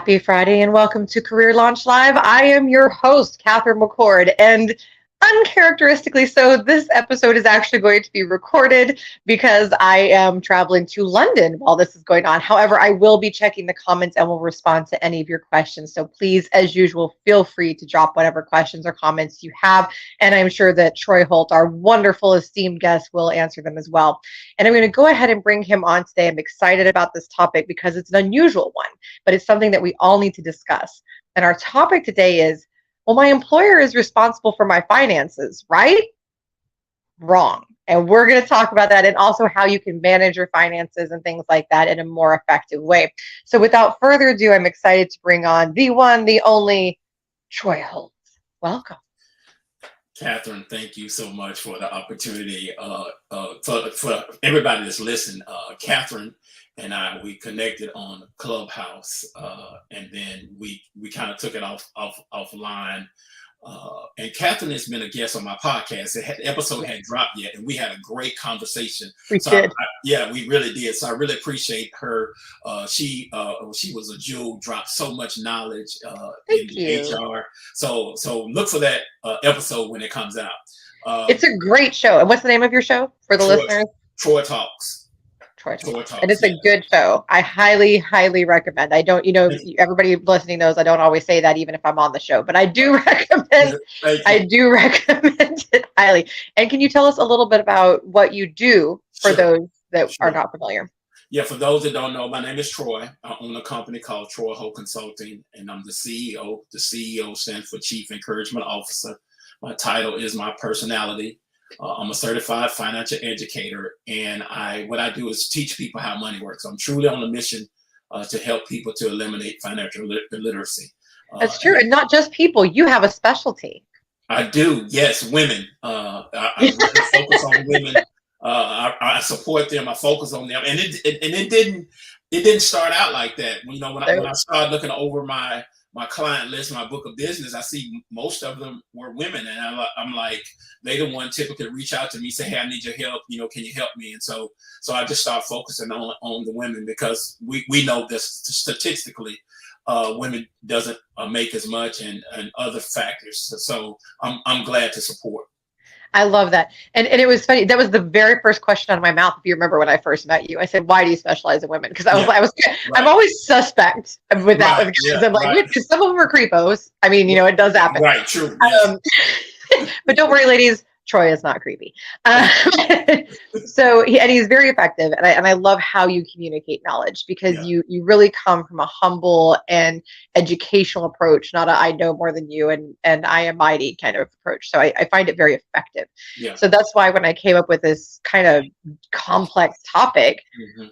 Happy Friday and welcome to Career Launch Live. I am your host, Catherine McCord, and uncharacteristically so, this episode is actually going to be recorded because I am traveling to London while this is going on. However, I will be checking the comments and will respond to any of your questions. So please, as usual, feel free to drop whatever questions or comments you have. And I'm sure that Troy Holt, our wonderful, esteemed guest, will answer them as well. And I'm going to go ahead and bring him on today. I'm excited about this topic because it's an unusual one, but it's something that we all need to discuss. And our topic today is, well, my employer is responsible for my finances, right? Wrong. And we're going to talk about that and also how you can manage your finances and things like that in a more effective way. So without further ado, I'm excited to bring on the one, the only Troy Holt. Welcome. Catherine, thank you so much for the opportunity. For everybody that's listening, Catherine and I, we connected on Clubhouse, and then we kind of took it offline. And Catherine has been a guest on my podcast. The episode hadn't dropped yet, and we had a great conversation. We did. Yeah, we really did. So I really appreciate her. She was a jewel, dropped so much knowledge in HR. So look for that episode when it comes out. It's a great show. And what's the name of your show for the listeners? Troy Talks. And it's a good show. I highly, highly recommend. I don't, everybody listening knows I don't always say that even if I'm on the show, but I do recommend. I do recommend it highly. And can you tell us a little bit about what you do for those that are not familiar? Yeah, for those that don't know, my name is Troy. I own a company called Troy Holt Consulting, and I'm the CEO. The CEO stands for Chief Encouragement Officer. My title is my personality. I'm a certified financial educator, and what I do is teach people how money works. I'm truly on a mission to help people to eliminate financial illiteracy. That's true, and not just people. You have a specialty. I do, yes, women. I really focus on women. I support them. I focus on them, and it didn't start out like that. When I started looking over my client list, my book of business, I see most of them were women. And I'm like, they the one typically reach out to me, say, hey, I need your help. Can you help me? And so I just start focusing on the women because we know that statistically, women doesn't make as much and other factors. So I'm glad to support. I love that. And it was funny. That was the very first question out of my mouth. If you remember when I first met you, I said, why do you specialize in women? Because I'm always suspect with that. Right. Because I'm like, because some of them are creepos. I mean, it does happen. Right. True. But don't worry, ladies. Troy is not creepy. So he's very effective. And I love how you communicate knowledge because you really come from a humble and educational approach, not I know more than you and I am mighty kind of approach. So I find it very effective. Yeah. So that's why when I came up with this kind of complex topic,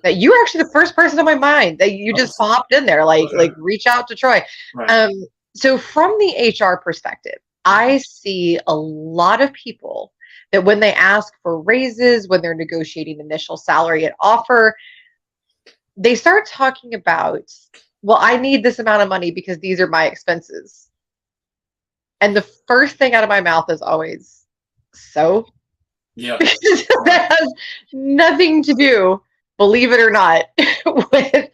that you were actually the first person on my mind that you just popped in there, like reach out to Troy. Right. So from the HR perspective, I see a lot of people that when they ask for raises, when they're negotiating initial salary and offer, they start talking about, well, I need this amount of money because these are my expenses. And the first thing out of my mouth is always, so? Yeah. Because that has nothing to do, believe it or not, with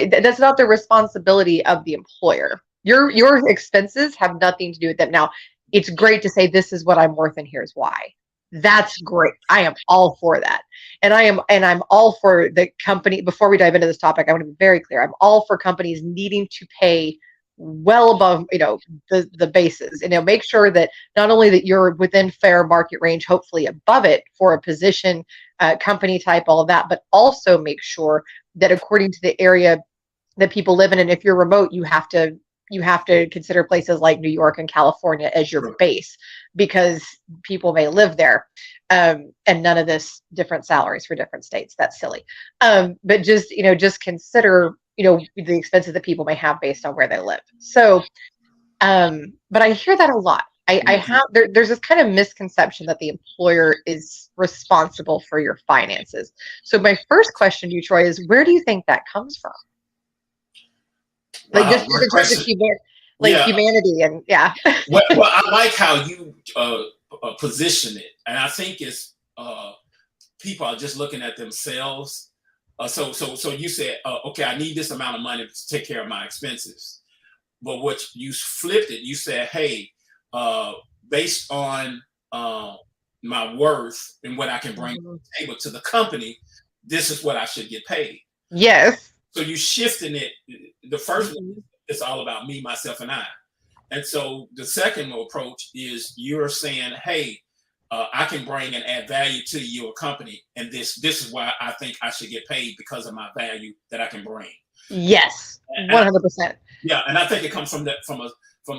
that's not the responsibility of the employer. Your expenses have nothing to do with them. Now, it's great to say this is what I'm worth and here's why. That's great. I am all for that. And I'm all for the company. Before we dive into this topic, I want to be very clear. I'm all for companies needing to pay well above, the bases, make sure that not only that you're within fair market range, hopefully above it for a position, company type, all of that, but also make sure that according to the area that people live in, and if you're remote, you have to consider places like New York and California as your base because people may live there. And none of this different salaries for different states. That's silly. But just consider, the expenses that people may have based on where they live. So, but I hear that a lot. There's this kind of misconception that the employer is responsible for your finances. So my first question to you, Troy, is where do you think that comes from? Like just in terms of humanity and well, I like how you position it, and I think it's people are just looking at themselves So you said, okay, I need this amount of money to take care of my expenses. but what you flipped it, you said, hey, based on my worth and what I can bring to the table to the company, this is what I should get paid. Yes. So you shifting it. The first one is all about me, myself, and I. And so the second approach is you're saying, hey, I can bring and add value to your company, and this is why I think I should get paid, because of my value that I can bring. Yes, 100%. Yeah, and I think it comes from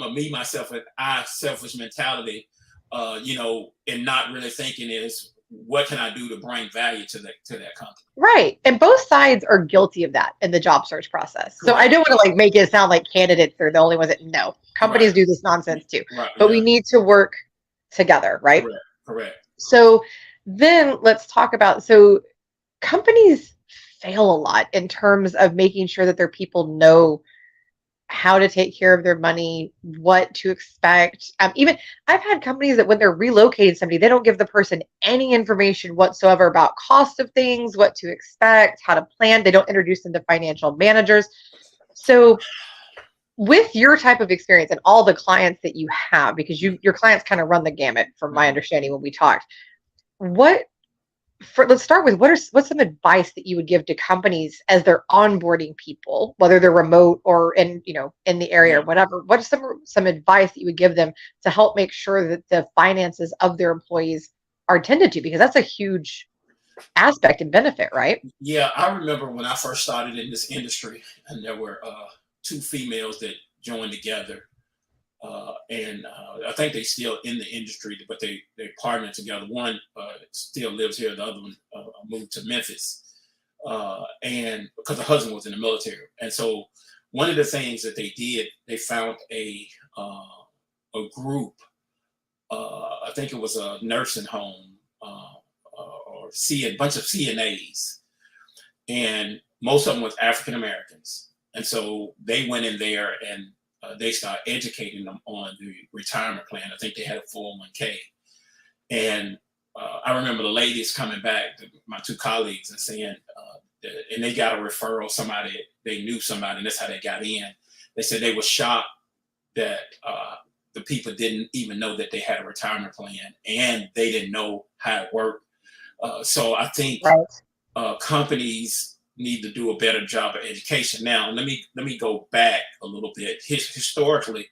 a me, myself, and I selfish mentality, and not really thinking is what can I do to bring value to that company. Right, and both sides are guilty of that in the job search process. So I don't want to make it sound like candidates are the only ones that no. Companies do this nonsense too, but we need to work together, right? Correct. So then let's talk about, so companies fail a lot in terms of making sure that their people know how to take care of their money, what to expect. Even I've had companies that when they're relocating somebody, they don't give the person any information whatsoever about cost of things, what to expect, how to plan. They don't introduce them to financial managers. So with your type of experience and all the clients that you have, because your clients kind of run the gamut from my understanding when we talked, let's start with what's some advice that you would give to companies as they're onboarding people, whether they're remote or in the area or whatever. What's some advice that you would give them to help make sure that the finances of their employees are tended to, because that's a huge aspect and benefit, right? Yeah, I remember when I first started in this industry, and there were two females that joined together, and I think they still in the industry, but they partnered together. One still lives here, the other one moved to Memphis, and because the husband was in the military. And so one of the things that they did, they found a group, I think it was a nursing home, or a bunch of CNAs, and most of them was African Americans. And so they went in there and they started educating them on the retirement plan. I think they had a 401k. And I remember the ladies coming back, my two colleagues, and saying, and they got a referral, they knew somebody, and that's how they got in. They said they were shocked that the people didn't even know that they had a retirement plan, and they didn't know how it worked. So I think companies need to do a better job of education. Now, let me go back a little bit. Historically,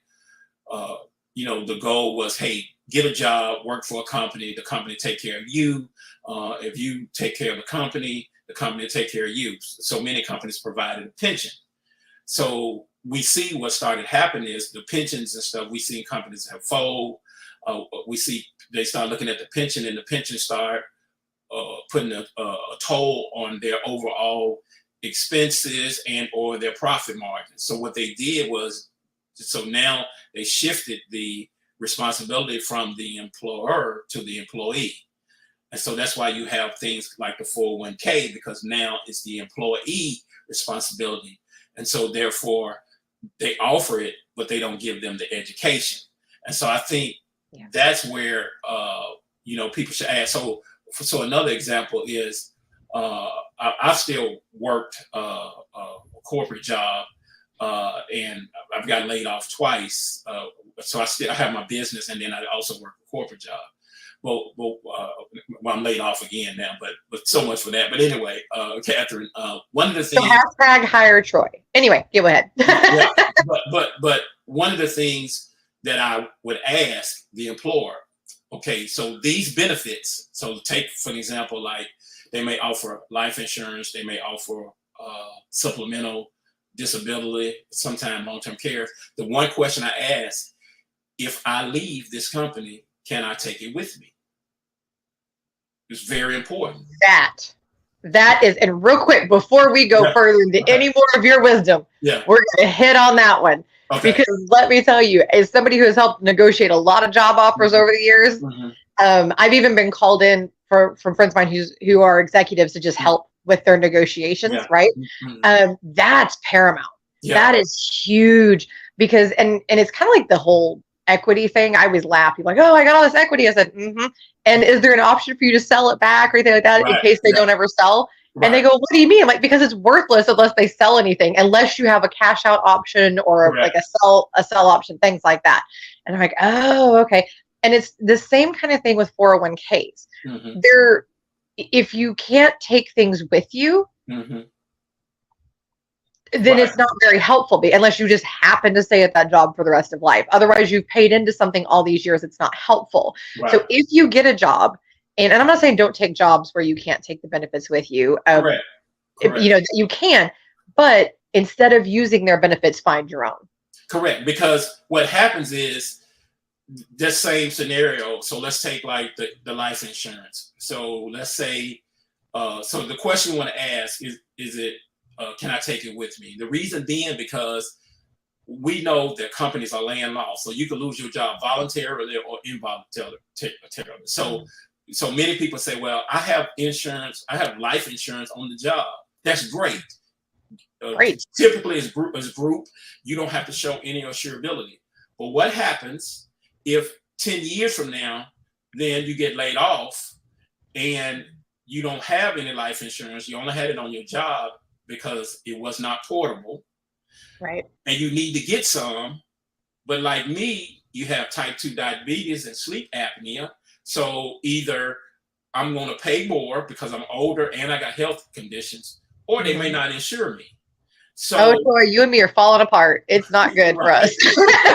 the goal was, hey, get a job, work for a company, the company take care of you. If you take care of the company take care of you. So many companies provided a pension. So we see what started happening is the pensions and stuff, we see companies have fold. We see they start looking at the pension, and the pension start putting a toll on their overall expenses and or their profit margin. So what they did was, so now they shifted the responsibility from the employer to the employee. And so that's why you have things like the 401k, because now it's the employee responsibility. And so therefore they offer it, but they don't give them the education. And so I think that's where, people should ask. So another example is I still worked a corporate job, and I've gotten laid off twice. So I have my business, and then I also work a corporate job. Well, I'm laid off again now, but so much for that. But anyway, Catherine, one of the things. So hashtag hire Troy. Anyway, go ahead. Yeah, but one of the things that I would ask the employer, okay, so these benefits, so take for example, like they may offer life insurance, they may offer supplemental disability, sometimes long-term care. The one question I ask, if I leave this company, can I take it with me? It's very important. That is, and real quick, before we go further into any more of your wisdom, we're going to hit on that one. Okay. Because let me tell you, as somebody who has helped negotiate a lot of job offers over the years, I've even been called in from friends of mine who are executives to just help with their negotiations, right? That's paramount. That is huge, because, and it's kind of like the whole equity thing. I always laugh. People are like, oh, I got all this equity. I said, and is there an option for you to sell it back or anything like that in case they don't ever sell? And they Right. go, what do you mean? I'm like, because it's worthless unless they sell anything, unless you have a cash out option or like Correct. a sell option, things like that. And I'm like, oh, okay. And it's the same kind of thing with 401ks. Mm-hmm. There, if you can't take things with you, Mm-hmm. then Right. it's not very helpful unless you just happen to stay at that job for the rest of life. Otherwise, you've paid into something all these years. It's not helpful. Right. So if you get a job, and I'm not saying don't take jobs where you can't take the benefits with you. Correct. Correct. You can, but instead of using their benefits, find your own. Correct. Because what happens is this same scenario. So let's take like the life insurance. So let's say, so the question you want to ask is it, can I take it with me? The reason being because we know that companies are laying off, so you can lose your job voluntarily or involuntarily. So many people say, well, I have insurance, I have life insurance on the job. That's great. Great. Typically as group, you don't have to show any assurability. But what happens if 10 years from now, then you get laid off and you don't have any life insurance, you only had it on your job because it was not portable, right? And you need to get some, but like me, you have type 2 diabetes and sleep apnea. So either I'm going to pay more because I'm older and I got health conditions, or they may not insure me. So, Troy, you and me are falling apart. It's not good for us.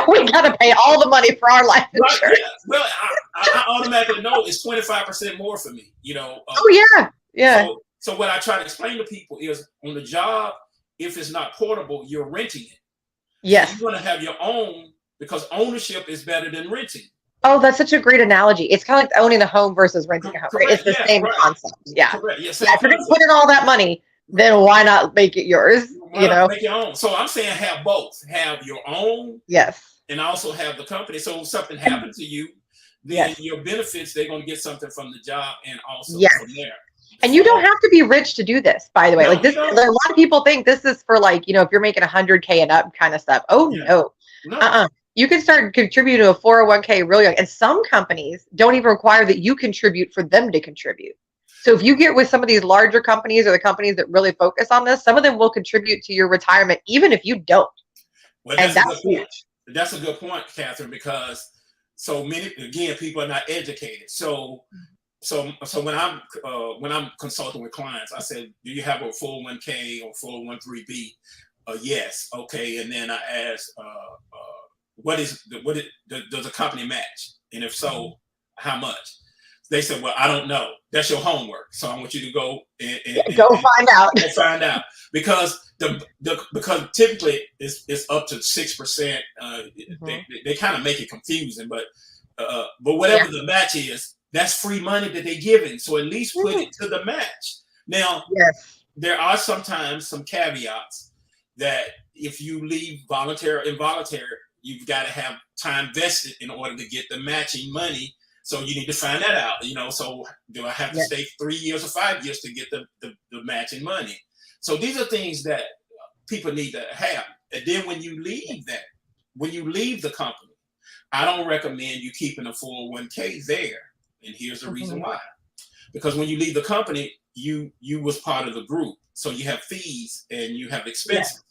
We got to pay all the money for our life insurance. Right, yeah. Well, I automatically know it's 25% more for me. Oh yeah. So what I try to explain to people is on the job, if it's not portable, you're renting it. Yes. So you're going to have your own because ownership is better than renting. Oh, that's such a great analogy. It's kind of like owning a home versus renting a home. Right? It's the same concept. Yeah. Correct. If you're going to put in all that money, then why not make it yours? Make your own. So I'm saying have both. Have your own. Yes. And also have the company. So if something happened to you, then your benefits, they're going to get something from the job and also from there. And you don't have to be rich to do this, by the way. Like this, a lot of people think this is for like, if you're making $100K and up kind of stuff. Oh no. You can start contributing to a 401k real young. And some companies don't even require that you contribute for them to contribute. So if you get with some of these larger companies or the companies that really focus on this, some of them will contribute to your retirement, even if you don't. Well, that's huge. That's a good point, Catherine, because so many, again, people are not educated. So when I'm consulting with clients, I said, do you have a 401k or 401(b)? Yes. Okay. And then I asked, does the company match? And if so, how much? They said, well, I don't know. That's your homework. So I want you to go and find out. Go find out. Because because typically it's up to 6%. They kind of make it confusing, but whatever the match is, that's free money that they're giving. So at least put it to the match. Now, there are sometimes some caveats that if you leave voluntary or involuntary, you've got to have time vested in order to get the matching money. So you need to find that out, so do I have to stay 3 years or 5 years to get the matching money? So these are things that people need to have. And then when you leave the company, I don't recommend you keeping a 401k there. And here's the reason why. Because when you leave the company, you was part of the group. So you have fees and you have expenses.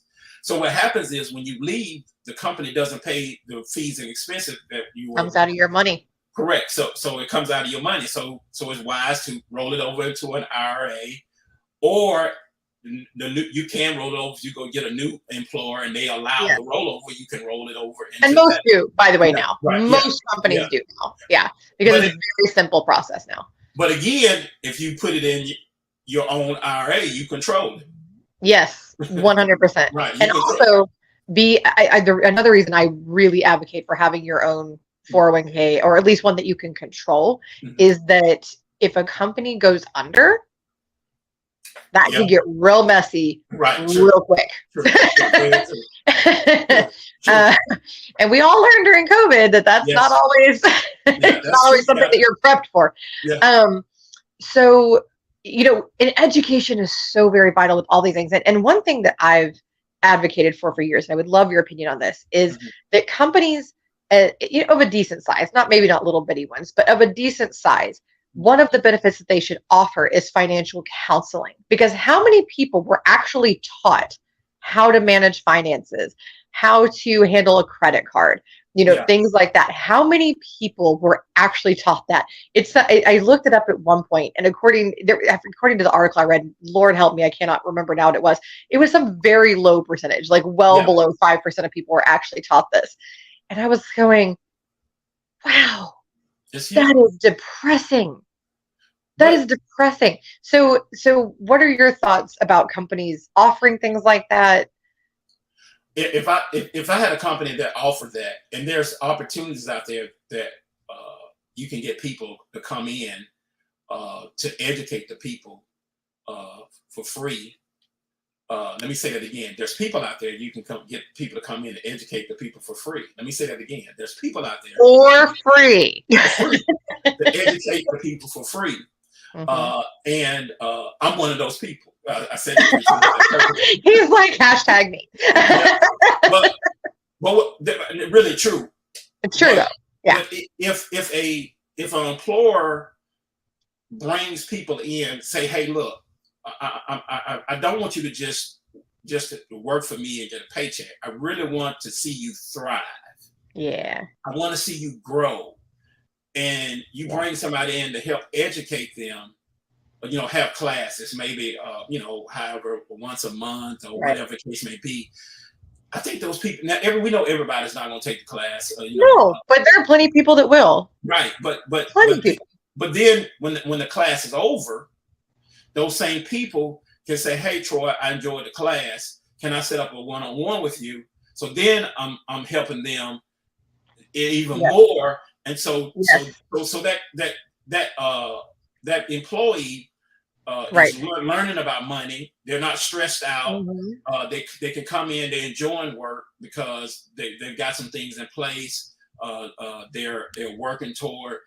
So what happens is when you leave, the company doesn't pay the fees and expenses that you comes out of your money. Correct. So it comes out of your money. So it's wise to roll it over into an IRA, or you can roll it over. You go get a new employer, and they allow the rollover. You can roll it over. And most do, by the way, now. Right. Most companies do now. Yeah, because it's a very simple process now. But again, if you put it in your own IRA, you control it. Yes, 100%. Right. And also, another reason I really advocate for having your own 401k, or at least one that you can control, is that if a company goes under, that can get real messy real quick. And we all learned during COVID that's not always something that you're prepped for. So and education is so very vital with all these things. And one thing that I've advocated for years, and I would love your opinion on this, is that companies of a decent size, maybe not little bitty ones, but of a decent size, one of the benefits that they should offer is financial counseling, because how many people were actually taught how to manage finances, how to handle a credit card, Yeah. things like that? How many people were actually taught that? I looked it up at one point, and according to the article I read, Lord help me, I cannot remember now what it was. It was some very low percentage, like well Yeah. below 5% of people were actually taught this. And I was going, wow, It's that huge. is depressing. That is But depressing. So what are your thoughts about companies offering things like that? if I had a company that offered that, and there's opportunities out there that you can get people to come in to educate the people for free. Let me say that again. There's people out there you can get people to come in and educate the people for free. Let me say that again. There's people out there For free. for free to educate the people for free. Mhm. And I'm one of those people. I said it. He's like, hashtag me. Yeah, but really true. It's true though. But Yeah. if an employer brings people in, say, hey, look, I don't want you to just work for me and get a paycheck. I really want to see you thrive. Yeah. I want to see you grow. And you Yeah. bring somebody in to help educate them, have classes, maybe, however, once a month or Right. whatever the case may be. I think those people, now, we know everybody's not going to take the class, No, but there are plenty of people that will. right. Plenty of people. But then when the class is over, those same people can say, hey, Troy, I enjoyed the class. Can I set up a one-on-one with you? So then I'm helping them even Yes. more. And so Yes. that employee Right. is learning about money. They're not stressed out. Mhm. They can come in, they're enjoying work because they've got some things in place. They're working toward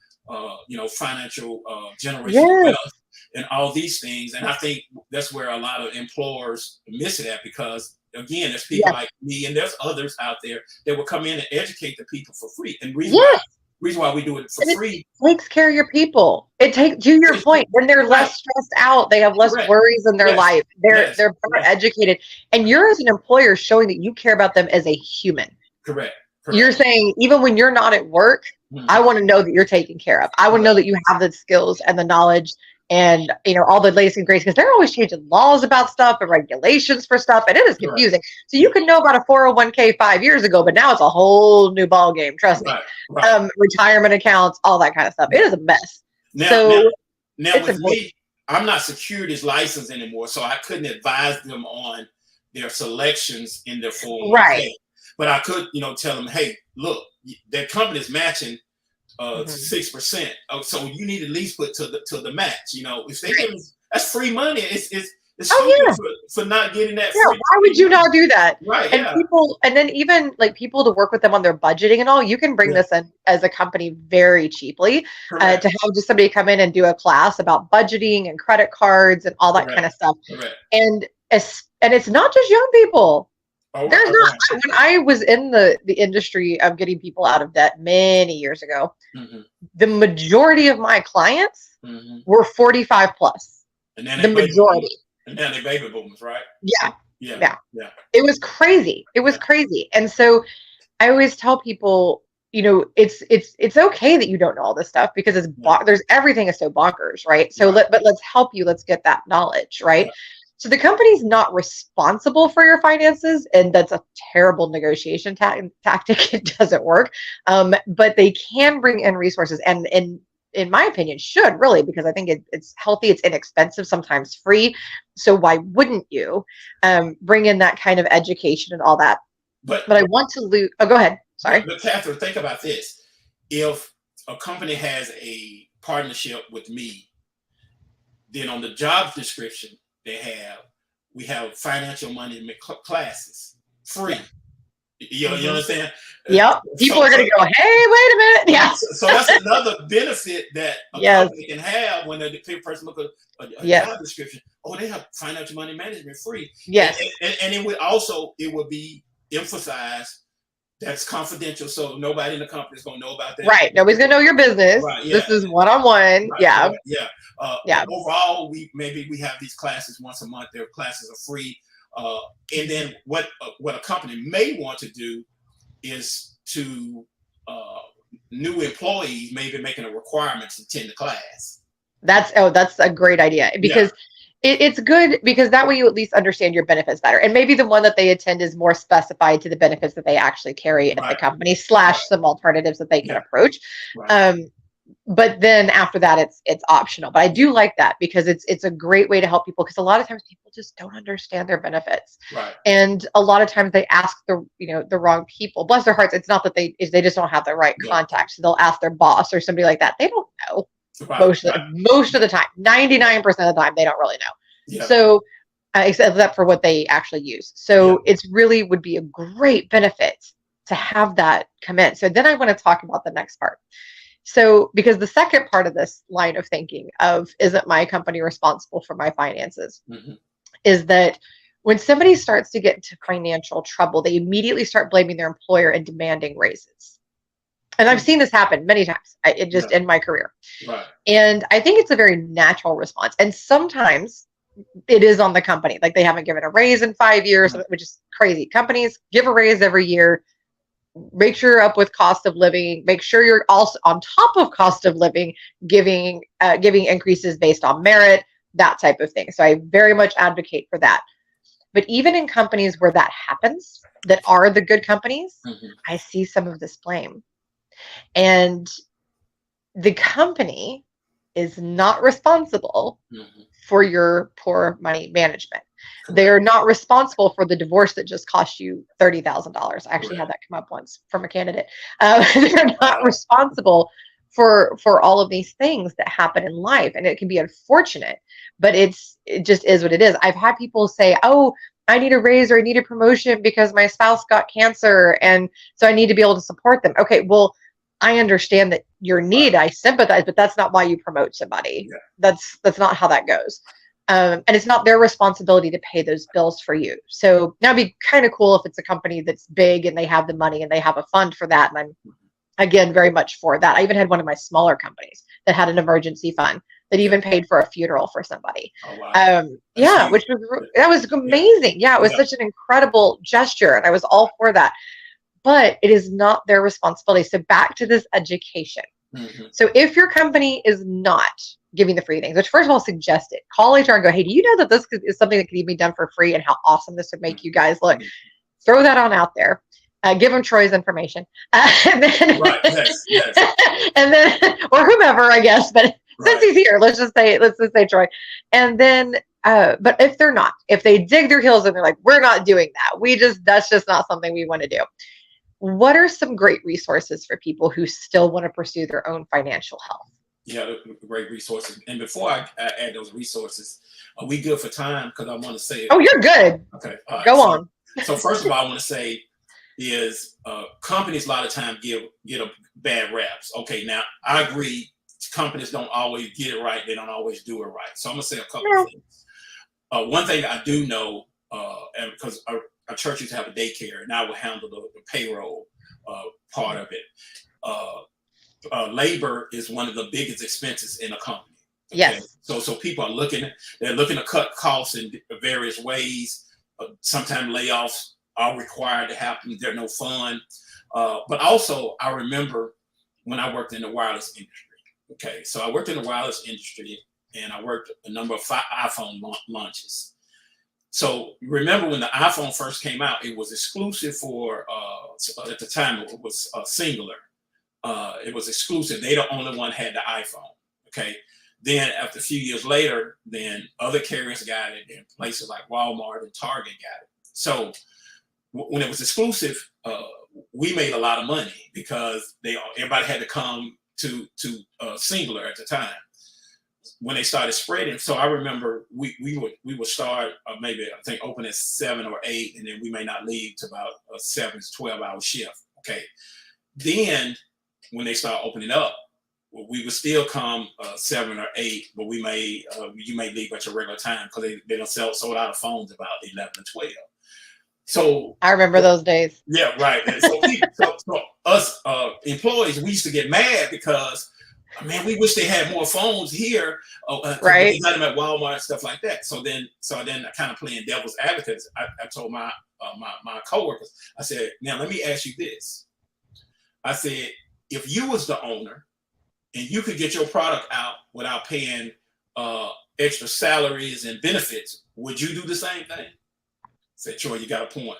financial generational Yes. wealth and all these things. And I think that's where a lot of employers miss it at, because again, there's people Yes. like me and there's others out there that will come in and educate the people for free. And Yes. reason why we do it for And it free. takes care of your people. It takes, to your point, when they're Right. less stressed out, they have less Correct. worries in their Yes. life. They're Yes. better Yes. educated, and you're, as an employer, showing that you care about them as a human. Correct. You're saying, even when you're not at work, I want to know that you're taken care of. I want to know that you have the skills and the knowledge and all the latest and greatest, because they're always changing laws about stuff and regulations for stuff, and it is confusing. So you can know about a 401k 5 years ago, but now it's a whole new ball game. Trust me. Right. Retirement accounts, all that kind of stuff. It is a mess. Now with important. me, I'm not securities licensed anymore, so I couldn't advise them on their selections in their 401k. Right. But I could, tell them, hey, look, that company's matching 6%. So you need to at least put to the match. If they give, that's free money. It's stupid for not getting that. Yeah, free why would you not do that? Right. And people, and then even like people to work with them on their budgeting and all, you can bring this in as a company very cheaply, to have just somebody come in and do a class about budgeting and credit cards and all that kind of stuff. And it's not just young people. There's not. When I was in the industry of getting people out of debt many years ago, the majority of my clients were 45 plus. And then the majority. And then they baby boomers, right? Yeah. It was crazy. It was crazy. And so I always tell people, it's okay that you don't know all this stuff, because there's everything is so bonkers, right? So but let's help you. Let's get that knowledge, right? Yeah. So the company's not responsible for your finances, and that's a terrible negotiation tactic. It doesn't work. But they can bring in resources, and in my opinion, should really, because I think it's healthy, it's inexpensive, sometimes free. So why wouldn't you bring in that kind of education and all that? But I want to go ahead. Sorry. But Catherine, think about this. If a company has a partnership with me, then on the job description, we have financial money classes free. You understand? Yep. People are going to go, hey, wait a minute. Yeah. So that's another benefit that a company can have when the person look at a job description. Oh, they have financial money management free. Yes. And it would be emphasized That's confidential, so nobody in the company is gonna know about that. Right. Nobody's gonna know your business. Right. Yeah. This is one-on-one. Right. Yeah. Correct. Yeah. But Yeah. overall, we have these classes once a month. Their classes are free. And then what a company may want to do is to new employees maybe making a requirement to attend the class. That's a great idea, Yeah. because it's good, because that way you at least understand your benefits better. And maybe the one that they attend is more specified to the benefits that they actually carry at the Right. company, slash Right. some alternatives that they can Yeah. approach. Right. But then after that, it's optional. But I do like that, because it's a great way to help people, because a lot of times people just don't understand their benefits. Right. And a lot of times they ask the wrong people. Bless their hearts, it's not that they just don't have the right Yeah. contacts. So they'll ask their boss or somebody like that. They don't know. Right. Most of the time, 99% of the time, they don't really know. Yeah. So except for what they actually use. So it's really would be a great benefit to have that come in. So then I want to talk about the next part. So, because the second part of this line of thinking of, isn't my company responsible for my finances, Mm-hmm. is that when somebody starts to get into financial trouble, they immediately start blaming their employer and demanding raises. And I've seen this happen many times in my career. Right. And I think it's a very natural response. And sometimes it is on the company. Like, they haven't given a raise in 5 years, which is crazy. Companies give a raise every year. Make sure you're up with cost of living. Make sure you're also on top of cost of living, giving increases based on merit, that type of thing. So I very much advocate for that. But even in companies where that happens, that are the good companies, I see some of this blame. And the company is not responsible for your poor money management. They are not responsible for the divorce that just cost you $30,000. I actually had that come up once from a candidate. They're not responsible for all of these things that happen in life, and it can be unfortunate, but it just is what it is. I've had people say, "Oh, I need a raise or I need a promotion because my spouse got cancer, and so I need to be able to support them." Okay, well, I understand that your need, I sympathize, but that's not why you promote somebody. Yeah. That's not how that goes. And it's not their responsibility to pay those bills for you. So now it'd be kind of cool if it's a company that's big and they have the money and they have a fund for that. And I'm, again, very much for that. I even had one of my smaller companies that had an emergency fund that even paid for a funeral for somebody. Oh, wow. Yeah, that was amazing. Yeah, it was such an incredible gesture, and I was all for that. But it is not their responsibility. So back to this education. So if your company is not giving the free things, which first of all, suggest it. Call HR and go, "Hey, do you know that this is something that could be done for free, and how awesome this would make you guys look?" Throw that on out there. Give them Troy's information. And then, and then, or whomever, I guess. But since he's here, let's just say Troy. And then, but if they dig their heels and they're like, "We're not doing that. That's just not something we want to do." What are some great resources for people who still want to pursue their own financial health? Yeah, great resources. And before I add those resources, are we good for time? Because I want to say. Oh, you're good. Okay. Go on. So first of all, I want to say is companies a lot of times get a bad reps. Okay, now I agree. Companies don't always get it right. They don't always do it right. So I'm gonna say a couple of things. One thing I do know, and because our church used to have a daycare, and I would handle the payroll part of it. Labor is one of the biggest expenses in a company. Okay? Yes. So people are looking to cut costs in various ways. Sometimes layoffs are required to happen. There's no fun. But also, I remember when I worked in the wireless industry. Okay, so I worked in the wireless industry, and I worked a number of iPhone launches. So remember when the iPhone first came out, it was exclusive for, at the time, it was singular. It was exclusive. They the only one had the iPhone. Okay. Then after a few years later, then other carriers got it, and places like Walmart and Target got it. So when it was exclusive, we made a lot of money because everybody had to come to singular at the time. When they started spreading, so I remember we would start maybe I think open at 7 or 8, and then we may not leave to about a 7 to 12-hour shift. Okay, then when they start opening up, we would still come 7 or 8, but you may leave at your regular time because they don't sold out of phones about 11 or 12. So I remember those days. yeah, right. And so, so us employees, we used to get mad because, man, we wish they had more phones here. They Right. got them at Walmart and stuff like that. So then I kind of playing devil's advocate. I told my coworkers, I said, now let me ask you this. I said, if you was the owner and you could get your product out without paying extra salaries and benefits, would you do the same thing? I said, Troy, you got a point.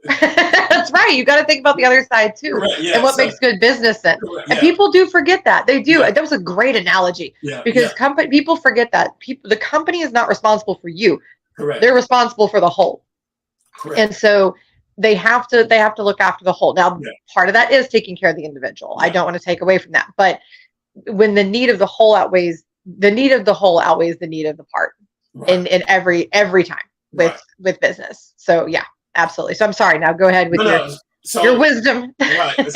That's right. You got to think about the other side too, Yeah, and what makes good business sense. And people do forget that. They do. That was a great analogy because people forget that the company is not responsible for you. Correct. They're responsible for the whole. Correct. And so they have to look after the whole. Now, part of that is taking care of the individual. I don't want to take away from that, but when the need of the whole outweighs the need of the part, in every time with business. So yeah, absolutely. So I'm sorry. Now go ahead with your wisdom. Right.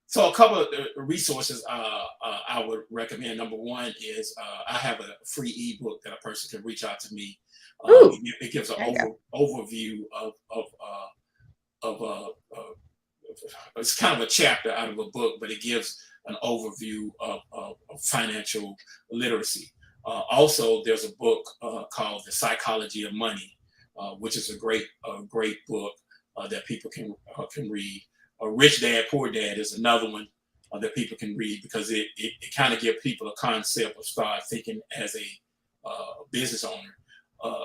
So a couple of resources I would recommend. Number one is I have a free ebook that a person can reach out to me. It gives an overview of it's kind of a chapter out of a book, but it gives an overview of financial literacy. Also, there's a book called The Psychology of Money, which is a great book that people can read. Rich Dad, Poor Dad is another one that people can read because it kind of gives people a concept of start thinking as a business owner.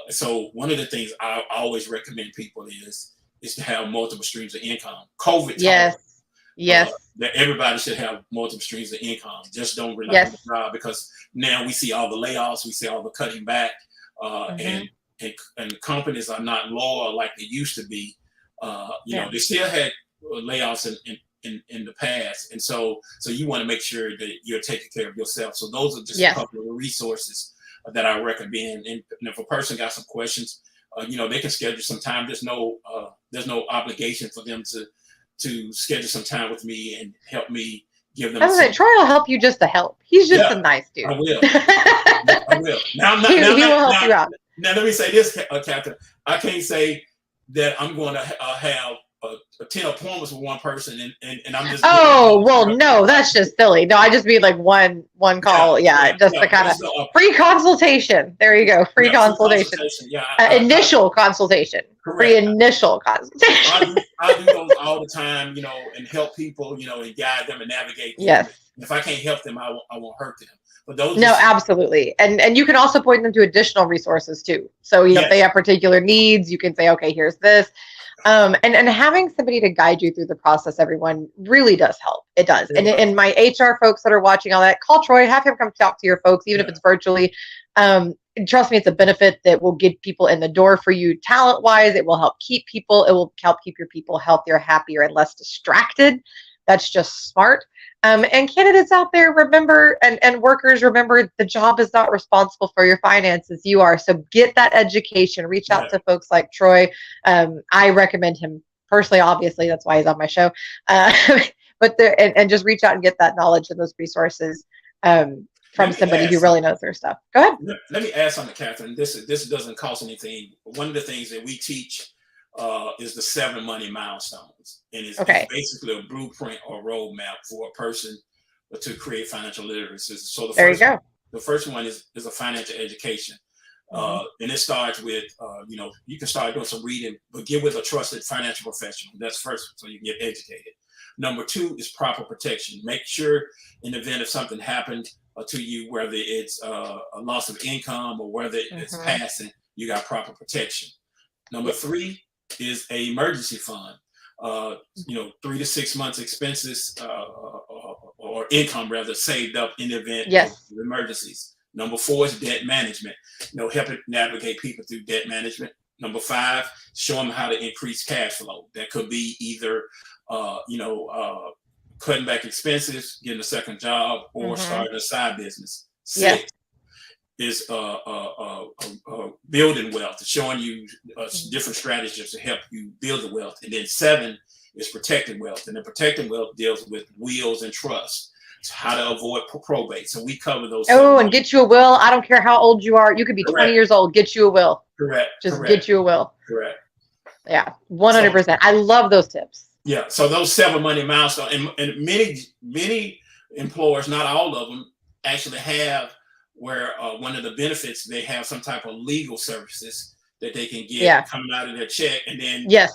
So one of the things I always recommend people is to have multiple streams of income. COVID Yes. That everybody should have multiple streams of income. Just don't rely on the job, because now we see all the layoffs, we see all the cutting back, and companies are not loyal like they used to be. You know, they still had layoffs in the past, and so you want to make sure that you're taking care of yourself. So those are just a couple of resources that I recommend. And if a person got some questions, you know, they can schedule some time. There's no obligation for them to schedule some time with me and help me give them. Troy will help you just to help. He's just a nice dude. I will. I will. Now, he will help you out. Now, let me say this, Captain. I can't say that I'm going to have 10 appointments with one person and I'm just. Oh, well, no, that's just silly. No, I just mean like one call. Just the kind of free consultation. There you go. Free consultation. Initial consultation. Correct. Free initial consultation. I do those all the time, you know, and help people, you know, and guide them and navigate them. Yes. If I can't help them, I won't hurt them. But those absolutely. And you can also point them to additional resources too. So, you know, if they have particular needs, you can say, okay, here's this. And having somebody to guide you through the process, everyone, really does help. It does. And my HR folks that are watching all that, call Troy, have him come talk to your folks, even if it's virtually. Trust me, it's a benefit that will get people in the door for you talent wise. It will help keep people. It will help keep your people healthier, happier, and less distracted. That's just smart. And candidates out there, remember, and workers, remember, the job is not responsible for your finances. You are. So get that education. Reach out to folks like Troy. I recommend him personally. Obviously, that's why he's on my show. But and just reach out and get that knowledge and those resources from somebody who really knows their stuff. Go ahead. Let me add something, Catherine. This doesn't cost anything. One of the things that we teach is the 7 money milestones, and it's basically a blueprint or roadmap for a person to create financial literacy. So the first one is a financial education, and it starts with you know, you can start doing some reading, but get with a trusted financial professional. That's first, so you can get educated. Number 2 is proper protection. Make sure in the event if something happened to you, whether it's a loss of income or whether it's passing, you got proper protection. Number 3 is a emergency fund. You know, 3 to 6 months expenses or income rather saved up in the event of emergencies. Number 4 is debt management. You know, helping navigate people through debt management. Number 5, show them how to increase cash flow. That could be either cutting back expenses, getting a second job, or starting a side business. 6 is building wealth, showing you different strategies to help you build the wealth. And then 7 is protecting wealth. And then protecting wealth deals with wills and trusts. So how to avoid probate. So we cover those. And get you a will. I don't care how old you are. You could be 20 years old. Get you a will. Correct. Just get you a will. Correct. Yeah, So 100%. I love those tips. yeah, so those 7 money milestones, and many employers, not all of them, actually have where one of the benefits, they have some type of legal services that they can get Yeah. coming out of their check, and then Yes.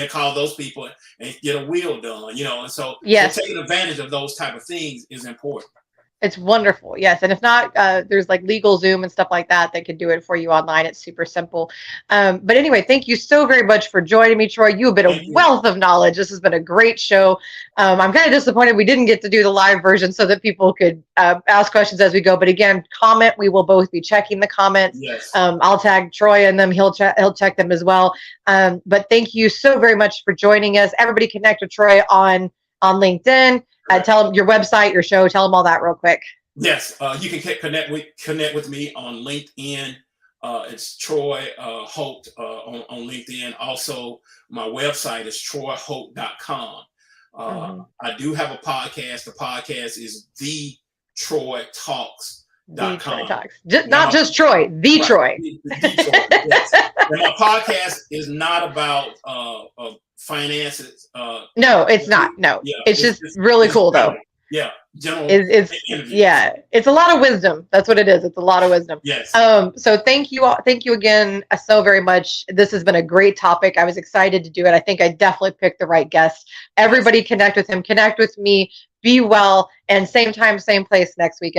call those people and get a will done, and so Yes. taking advantage of those type of things is important. It's wonderful. Yes. And if not, there's like legal Zoom and stuff like that that can do it for you online. It's super simple. But anyway, thank you so very much for joining me, Troy. You have been a Thank you. wealth of knowledge. This has been a great show. I'm kind of disappointed we didn't get to do the live version so that people could ask questions as we go. But again, comment. We will both be checking the comments. Yes. I'll tag Troy in them. He'll check them as well. But thank you so very much for joining us. Everybody connect with Troy on LinkedIn. Tell them your website, your show. Tell them all that real quick. Yes, you can connect with me on LinkedIn. It's Troy Holt on LinkedIn. Also, my website is troyholt.com. I do have a podcast. The podcast is The Troy Talks.com. The Troy Talks. Not just Troy, the right, Troy. The Troy, yes. And my podcast is not about finances. No, it's not. No, yeah, it's just really cool though. Yeah, general. It's a lot of wisdom. That's what it is. It's a lot of wisdom. Yes. So thank you again so very much. This has been a great topic. I was excited to do it. I think I definitely picked the right guest. Everybody connect with him. Connect with me. Be well. And same time, same place next week.